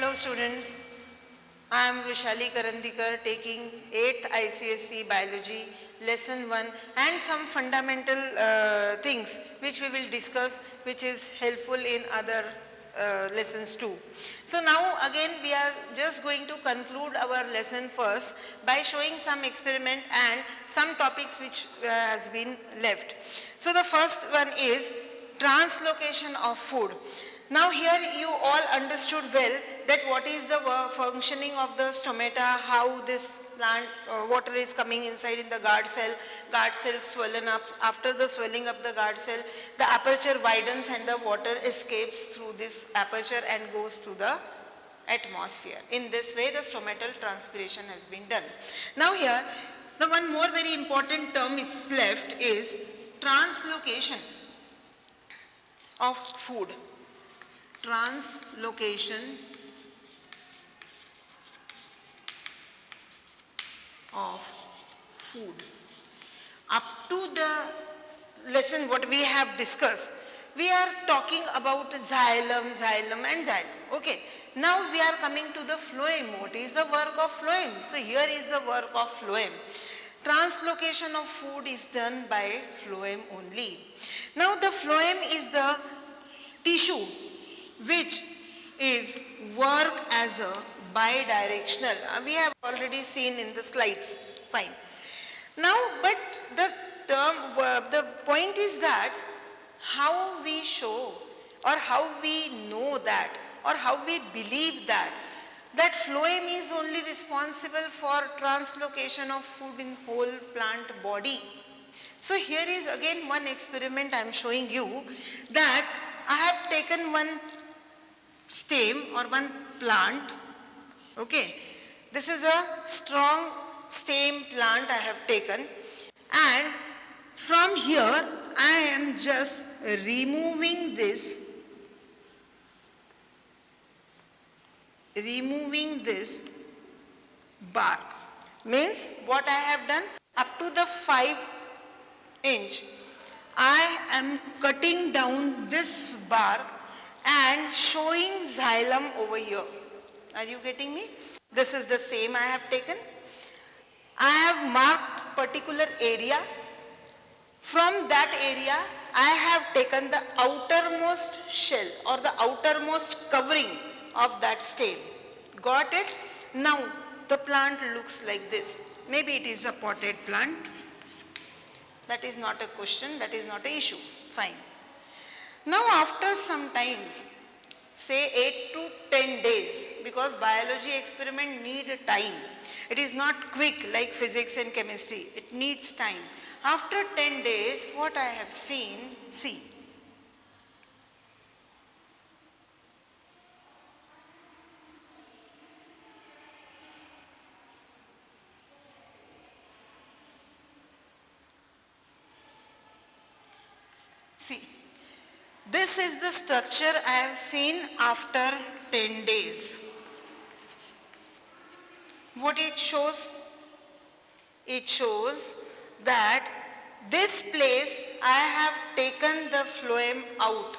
Hello students, I am Vishali Karandikar taking 8th ICSE Biology lesson 1 and some fundamental things which we will discuss which is helpful in other lessons too. So now again we are just going to conclude our lesson first by showing some experiment and some topics which has been left. So the first one is translocation of food. Now here you all understood well that what is the functioning of the stomata, how this plant water is coming inside in the guard cell swollen up. After the swelling of the guard cell, the aperture widens and the water escapes through this aperture and goes to the atmosphere. In this way the stomatal transpiration has been done. Now here the one more very important term is left is translocation of food. Translocation of food. Up to the lesson what we have discussed, we are talking about xylem and xylem. Okay. Now we are coming to the phloem. What is the work of phloem? So here is the work of phloem. Translocation of food is done by phloem only. Now the phloem is the tissue which is work as a bidirectional. We have already seen in the slides. Fine. Now, but the point is that how we show or how we know that or how we believe that phloem is only responsible for translocation of food in whole plant body. So here is again one experiment I am showing you that I have taken one stem or one plant. Okay, this is a strong stem plant I have taken, and from here I am just removing this bark. Means what I have done, up to the 5 inch I am cutting down this bark and showing xylem over here. Are you getting me? This is the same I have taken. I have marked particular area. From that area, I have taken the outermost shell or the outermost covering of that stem. Got it? Now, the plant looks like this. Maybe it is a potted plant. That is not a question, that is not an issue. Fine. Now after some times, say 8 to 10 days, because biology experiment need time. It is not quick like physics and chemistry. It needs time. After 10 days, what I have seen, see. See, this is the structure I have seen after 10 days. What it shows? It shows that this place I have taken the phloem out.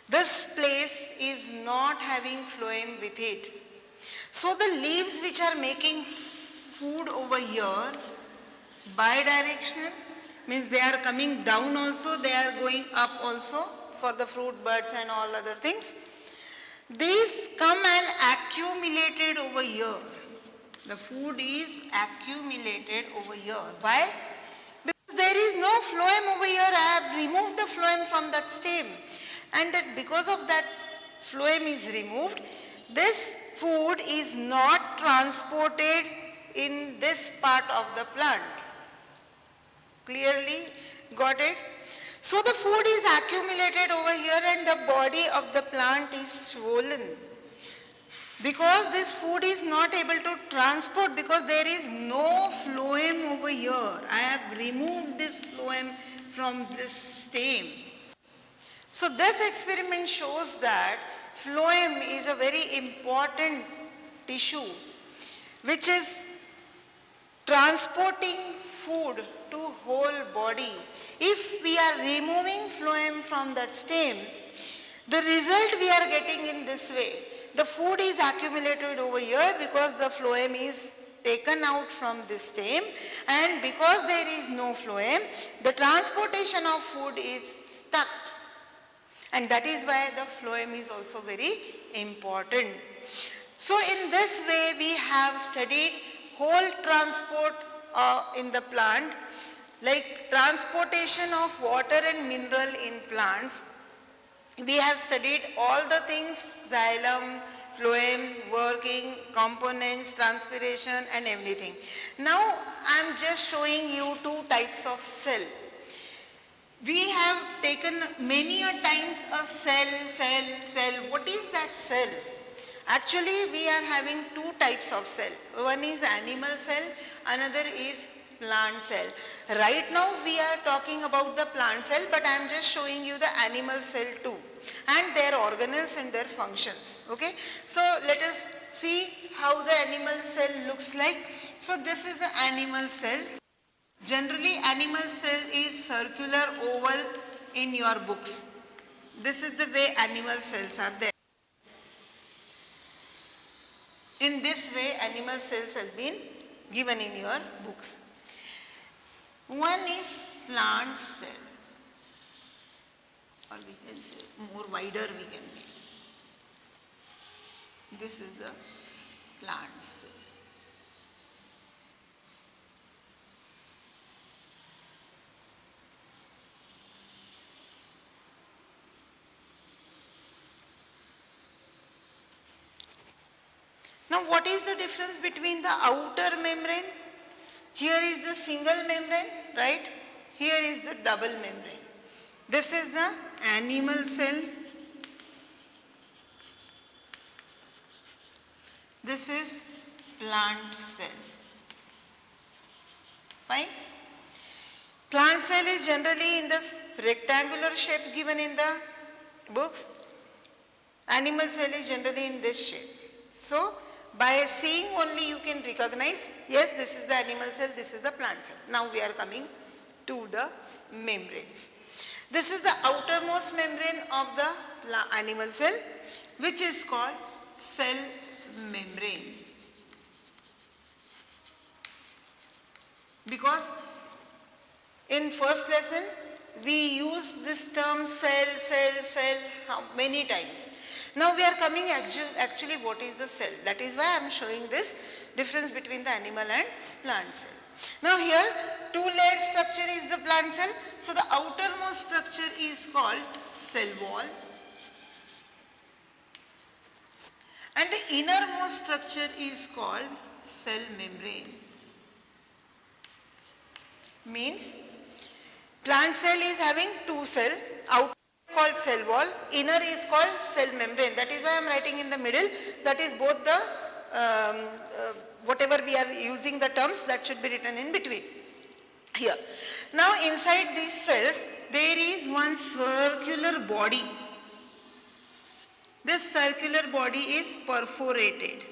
This place is not having phloem with it. So the leaves which are making food over here, bidirectional, means they are coming down also, they are going up also for the fruit, birds and all other things. These come and accumulated over here. The food is accumulated over here. Why? Because there is no phloem over here. I have removed the phloem from that stem. And that because of that phloem is removed, this food is not transported in this part of the plant. Clearly got it? So the food is accumulated over here and the body of the plant is swollen. Because this food is not able to transport because there is no phloem over here. I have removed this phloem from this stem. So this experiment shows that phloem is a very important tissue which is transporting food to whole body. If we are removing phloem from that stem, the result we are getting in this way. The food is accumulated over here because the phloem is taken out from this stem, and because there is no phloem, the transportation of food is stuck, and that is why the phloem is also very important. So in this way we have studied whole transport in the plant, like transportation of water and mineral in plants. We have studied all the things: xylem, phloem, working, components, transpiration and everything. Now I am just showing you two types of cell. We have taken many a times a cell. What is that cell? Actually we are having two types of cell. One is animal cell, another is plant cell. Right now we are talking about the plant cell, but I am just showing you the animal cell too, and their organelles and their functions. Okay, so let us see how the animal cell looks like. So this is the animal cell. Generally animal cell is circular oval in your books. This is the way animal cells are there. In this way animal cells has been given in your books. One is plant cell, or we can say more wider we can make. This is the plant cell. Now what is the difference between the outer membrane? Here is the single membrane, right? Here is the double membrane. This is the animal cell. This is plant cell. Fine? Plant cell is generally in this rectangular shape given in the books. Animal cell is generally in this shape. So by seeing only you can recognize, yes, this is the animal cell, this is the plant cell. Now we are coming to the membranes. This is the outermost membrane of the animal cell, which is called cell membrane. Because in first lesson we use this term cell many times. Now we are coming actually what is the cell. That is why I am showing this difference between the animal and plant cell. Now here two-layered structure is the plant cell. So the outermost structure is called cell wall, and the innermost structure is called cell membrane. Means plant cell is having two cells. Outer is called cell wall, inner is called cell membrane. That is why I am writing in the middle. That is both the whatever we are using the terms, that should be written in between here. Now inside these cells there is one circular body. This circular body is perforated.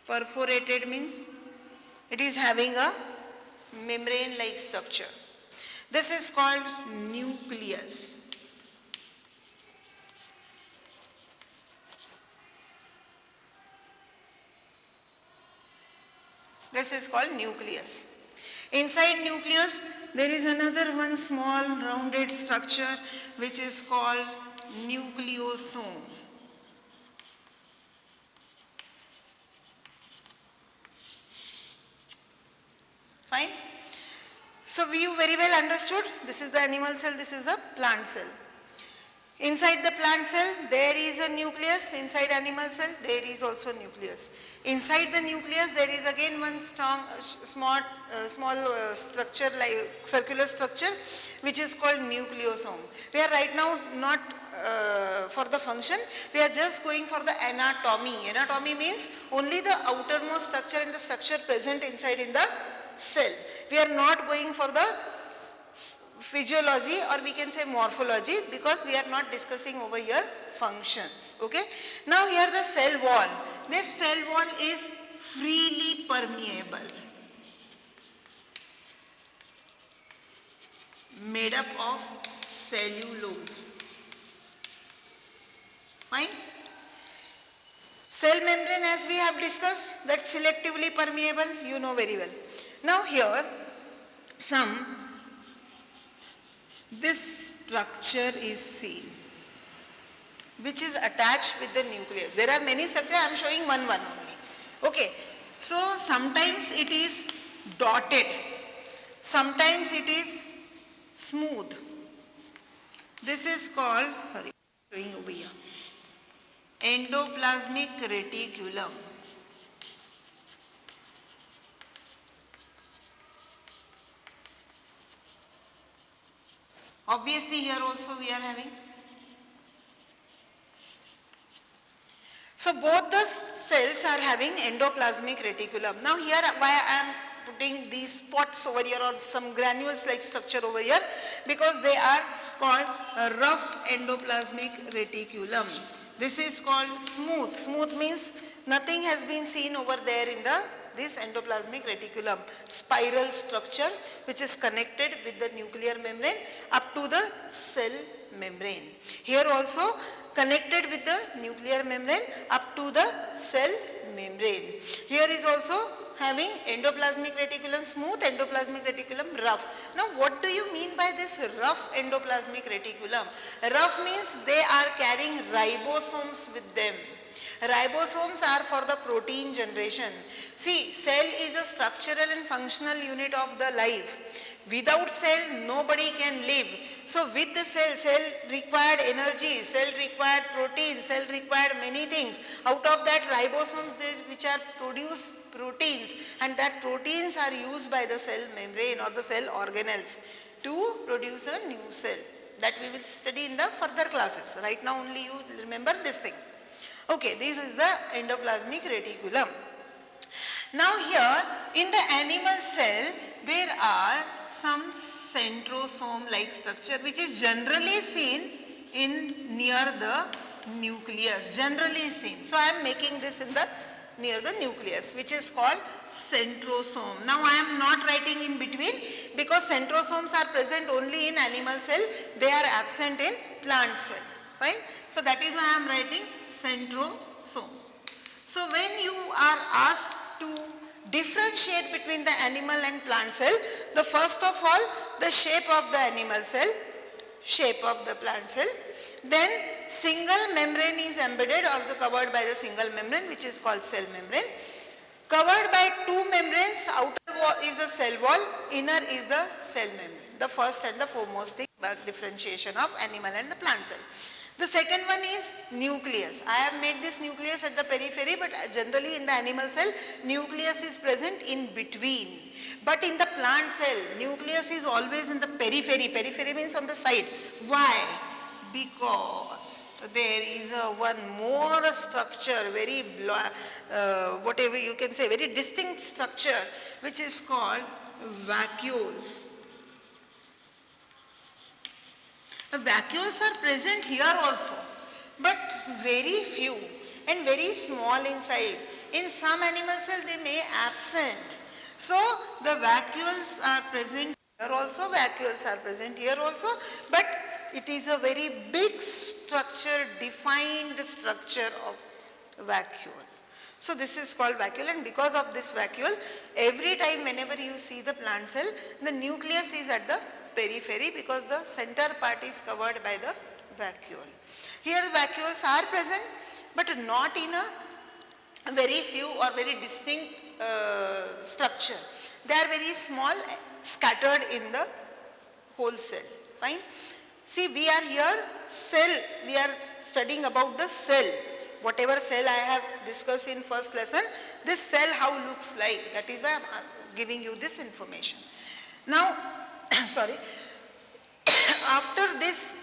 Perforated means it is having a membrane like structure. This is called nucleus. This is called nucleus. Inside nucleus there is another one small rounded structure which is called nucleosome. Fine. So you very well understood, this is the animal cell, this is the plant cell. Inside the plant cell there is a nucleus, inside animal cell there is also nucleus. Inside the nucleus there is again one small structure like circular structure which is called nucleosome. We are right now not for the function, we are just going for the anatomy. Anatomy means only the outermost structure and the structure present inside in the cell. We are not going for the physiology, or we can say morphology, because we are not discussing over here functions. Okay. Now here the cell wall. This cell wall is freely permeable, made up of cellulose. Fine. Cell membrane, as we have discussed, that's selectively permeable, you know very well. Now here, this structure is seen, which is attached with the nucleus. There are many structures, I am showing one only. Okay, so sometimes it is dotted, sometimes it is smooth. This is called, showing over here, endoplasmic reticulum. Obviously here also we are having. So both the cells are having endoplasmic reticulum. Now here why I am putting these spots over here or some granules like structure over here, because they are called a rough endoplasmic reticulum. This is called smooth. Smooth means nothing has been seen over there in this endoplasmic reticulum. Spiral structure which is connected with the nuclear membrane up to the cell membrane. Here also connected with the nuclear membrane up to the cell membrane. Here is also having endoplasmic reticulum smooth, endoplasmic reticulum rough. Now what do you mean by this rough endoplasmic reticulum? Rough means they are carrying ribosomes with them. Ribosomes are for the protein generation. See, cell is a structural and functional unit of the life. Without cell, nobody can live. So with the cell required energy, cell required protein, cell required many things. Out of that, ribosomes which are produce proteins, and that proteins are used by the cell membrane or the cell organelles to produce a new cell. That we will study in the further classes. Right now only you remember this thing. Okay, this is the endoplasmic reticulum. Now here in the animal cell there are some centrosome like structure which is generally seen near the nucleus, generally seen. So I am making this near the nucleus, which is called centrosome. Now I am not writing in between because centrosomes are present only in animal cell, they are absent in plant cell. Fine? So that is why I am writing centrosome. So when you are asked to differentiate between the animal and plant cell, the first of all the shape of the animal cell, shape of the plant cell, then single membrane is embedded or covered by the single membrane which is called cell membrane. Covered by two membranes, outer wall is the cell wall, inner is the cell membrane. The first and the foremost thing about differentiation of animal and the plant cell. The second one is nucleus. I have made this nucleus at the periphery, but generally in the animal cell, nucleus is present in between. But in the plant cell, nucleus is always in the periphery. Periphery means on the side. Why? Because there is one more structure, very, whatever you can say, very distinct structure, which is called vacuoles. Vacuoles are present here also, but very few and very small in size. In some animal cells they may absent. So the vacuoles are present here also, vacuoles are present here also, but it is a very big structure, defined structure of vacuole. So this is called vacuole, and because of this vacuole, every time whenever you see the plant cell, the nucleus is at the periphery because the center part is covered by the vacuole. Here vacuoles are present, but not in a very few or very distinct structure. They are very small, scattered in the whole cell. Fine. See, we are here cell, we are studying about the cell. Whatever cell I have discussed in first lesson, this cell how looks like, that is why I am giving you this information. Now, sorry, after this,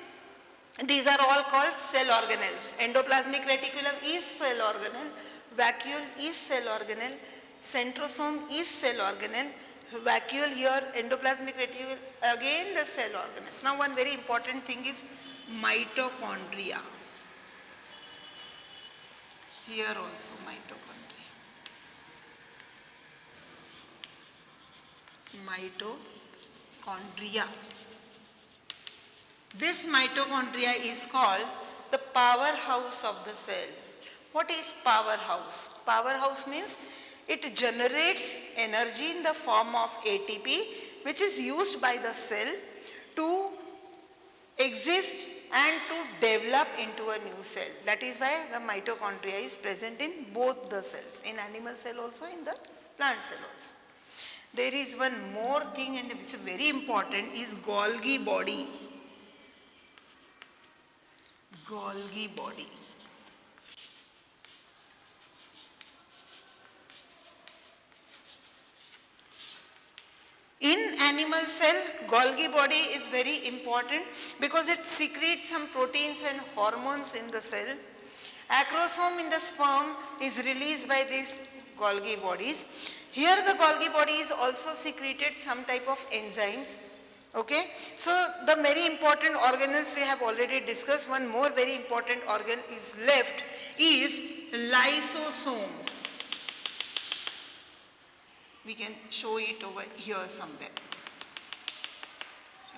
these are all called cell organelles. Endoplasmic reticulum is cell organelle, vacuole is cell organelle, centrosome is cell organelle, vacuole here, endoplasmic reticule, again the cell organelles. Now one very important thing is mitochondria. Here also mitochondria. Mitochondria. This mitochondria is called the powerhouse of the cell. What is powerhouse? Powerhouse means it generates energy in the form of ATP, which is used by the cell to exist and to develop into a new cell. That is why the mitochondria is present in both the cells, in animal cell also, in the plant cell also. There is one more thing, and it's very important, is Golgi body. Golgi body. In animal cell, Golgi body is very important because it secretes some proteins and hormones in the cell. Acrosome in the sperm is released by these Golgi bodies. Here the Golgi body is also secreted some type of enzymes. Okay, so the very important organelles we have already discussed. One more very important organ is left, is lysosome. We can show it over here somewhere.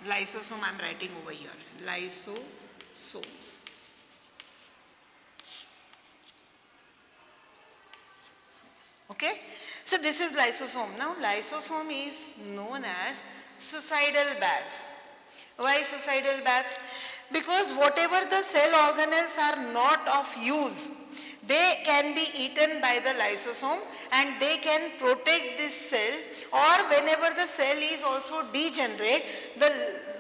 Lysosome I am writing over here. Lysosomes. Okay. So this is lysosome. Now lysosome is known as suicidal bags. Why suicidal bags? Because whatever the cell organelles are not of use, they can be eaten by the lysosome and they can protect this cell, or whenever the cell is also degenerate,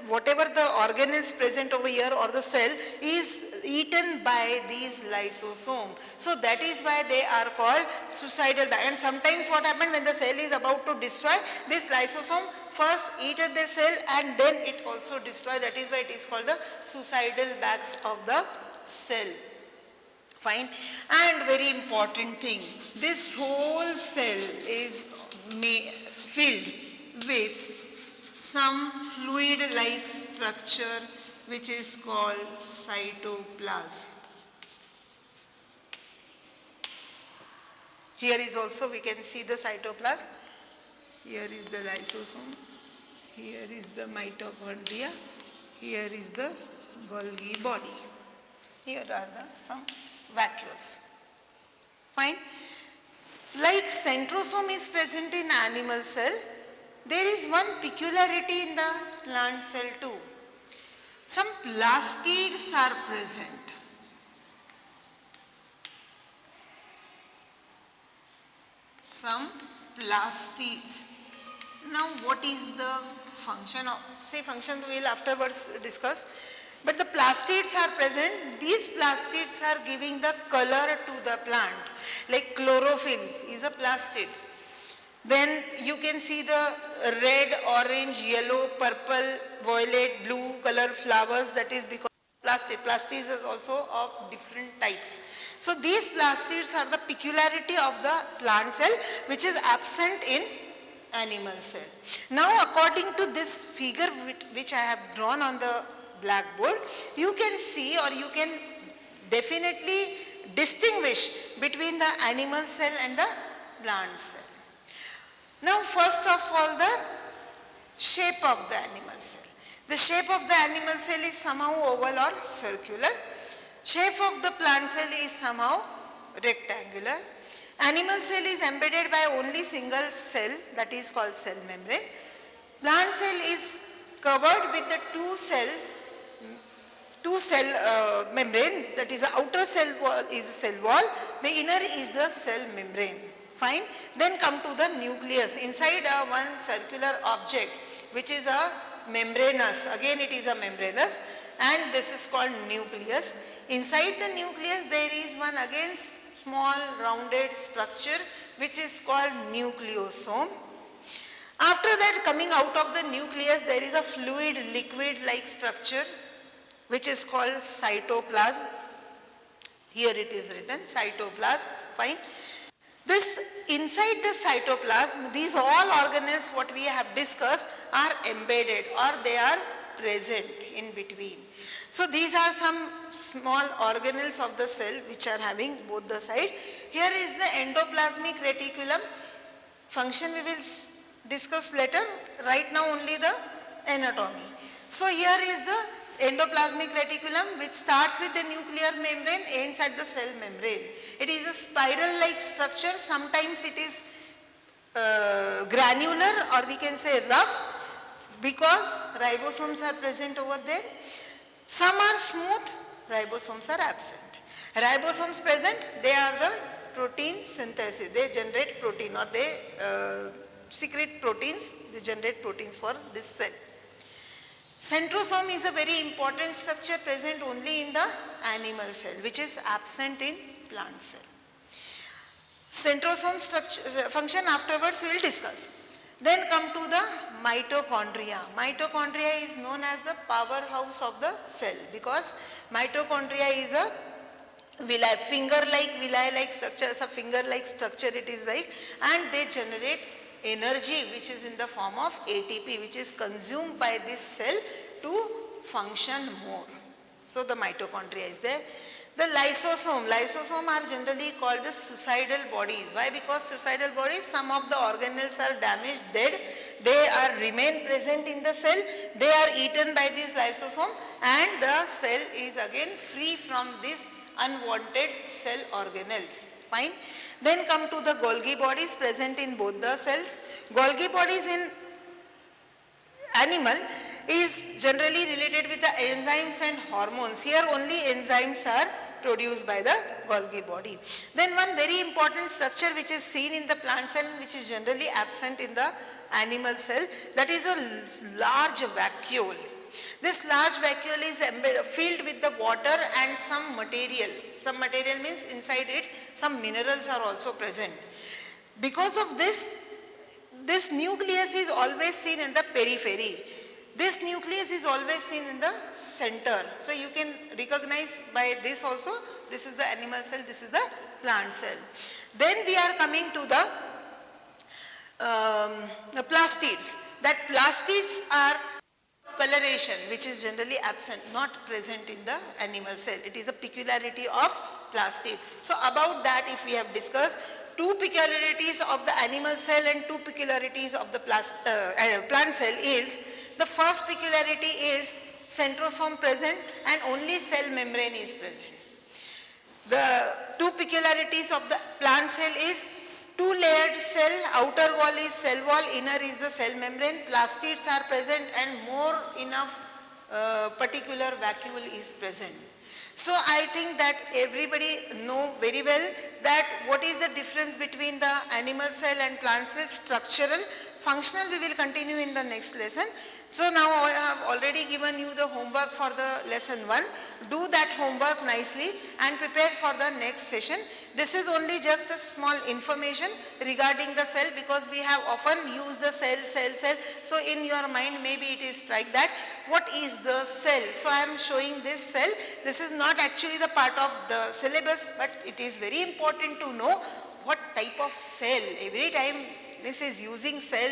whatever the organelles present over here or the cell is eaten by these lysosome. So that is why they are called suicidal bag. And sometimes what happens when the cell is about to destroy, this lysosome first eaten the cell and then it also destroy. That is why it is called the suicidal bags of the cell. Fine. And very important thing, this whole cell is filled with some fluid-like structure which is called cytoplasm. Here is also we can see the cytoplasm. Here is the lysosome. Here is the mitochondria. Here is the Golgi body. Here are some vacuoles. Fine. Like centrosome is present in animal cell, there is one peculiarity in the plant cell too. Some plastids are present. Some plastids. Now what is the function of, say function we will afterwards discuss. But the plastids are present. These plastids are giving the color to the plant. Like chlorophyll is a plastid. Then you can see the red, orange, yellow, purple, violet, blue color flowers, that is because plastid. Plastids is also of different types. So these plastids are the peculiarity of the plant cell which is absent in animal cell. Now according to this figure which I have drawn on the blackboard, you can see or you can definitely distinguish between the animal cell and the plant cell. Now first of all, the shape of the animal cell. The shape of the animal cell is somehow oval or circular. Shape of the plant cell is somehow rectangular. Animal cell is embedded by only single cell, that is called cell membrane. Plant cell is covered with the two cell membrane, that is the outer cell wall is the cell wall, the inner is the cell membrane. Fine. Then come to the nucleus. Inside one circular object which is a membranous, again it is a membranous, and this is called nucleus. Inside the nucleus there is one again small rounded structure which is called nucleosome. After that, coming out of the nucleus there is a fluid liquid like structure which is called cytoplasm. Here it is written cytoplasm. Fine. This inside the cytoplasm, these all organelles what we have discussed are embedded or they are present in between. So these are some small organelles of the cell which are having both the sides. Here is the endoplasmic reticulum. Function we will discuss later. Right now only the anatomy. So here is the endoplasmic reticulum, which starts with the nuclear membrane, ends at the cell membrane. It is a spiral-like structure. Sometimes it is granular, or we can say rough, because ribosomes are present over there. Some are smooth, ribosomes are absent. Ribosomes present, they are the protein synthesis. They generate protein, or they secrete proteins, they generate proteins for this cell. Centrosome is a very important structure present only in the animal cell, which is absent in plant cell. Centrosome function afterwards we will discuss. Then come to the mitochondria. Mitochondria is known as the powerhouse of the cell, because mitochondria is a villi-like structure, a finger-like structure it is like, and they generate energy which is in the form of ATP, which is consumed by this cell to function more. So the mitochondria is there. The lysosome are generally called the suicidal bodies. Why? Because suicidal bodies, some of the organelles are damaged, dead. They remain present in the cell. They are eaten by this lysosome, and the cell is again free from this unwanted cell organelles. Fine. Then come to the Golgi bodies present in both the cells. Golgi bodies in animal is generally related with the enzymes and hormones. Here only enzymes are produced by the Golgi body. Then one very important structure which is seen in the plant cell, which is generally absent in the animal cell, that is a large vacuole. This large vacuole is filled with the water and some material. Some material means inside it some minerals are also present. Because of this, this nucleus is always seen in the periphery. This nucleus is always seen in the center. So you can recognize by this also, this is the animal cell, this is the plant cell. Then we are coming to the plastids. That plastids are coloration, which is generally absent, not present in the animal cell. It is a peculiarity of plastid. So about that, if we have discussed, two peculiarities of the animal cell and two peculiarities of the plant cell is, the first peculiarity is centrosome present and only cell membrane is present. The two peculiarities of the plant cell is two-layered cell, outer wall is cell wall, inner is the cell membrane, plastids are present and more enough particular vacuole is present. So I think that everybody know very well that what is the difference between the animal cell and plant cell. Structural, functional we will continue in the next lesson. So now I have already given you the homework for the lesson 1. Do that homework nicely and prepare for the next session. This is only just a small information regarding the cell, because we have often used the cell. So in your mind maybe it is like that. What is the cell? So I am showing this cell. This is not actually the part of the syllabus, but it is very important to know what type of cell. Every time this is using cell.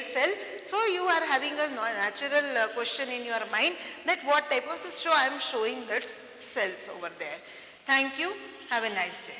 So you are having a natural question in your mind that what type of, so I am showing that cells over there. Thank you. Have a nice day.